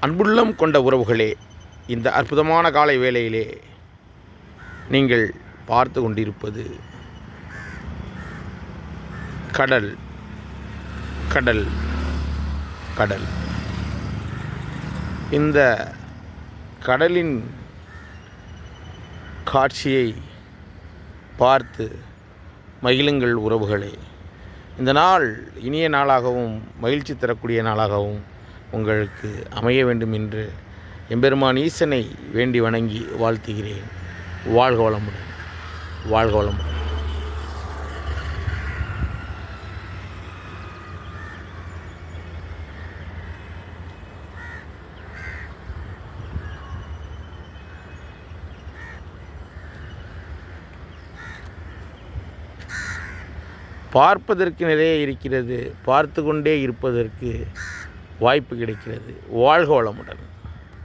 அன்புள்ளம் கொண்ட உறவுகளே, இந்த அற்புதமான காலை வேளையிலே நீங்கள் பார்த்து கொண்டிருப்பது கடல் கடல் கடல். இந்த கடலின் காட்சியை பார்த்து மகிழுங்கள் உறவுகளே. இந்த நாள் இனிய நாளாகவும் மகிழ்ச்சி தரக்கூடிய நாளாகவும் உங்களுக்கு அமைய வேண்டும் என்று எம்பெருமான் ஈசனை வேண்டி வணங்கி வாழ்த்துகிறேன். வாழ்க வளமுடன், வாழ்க வளமுடன். பார்ப்பதற்கு நிறைய இருக்கிறது, பார்த்து கொண்டே இருப்பதற்கு வாய்ப்பு கிடைக்கிறது. வாழ்க வளமுடன்.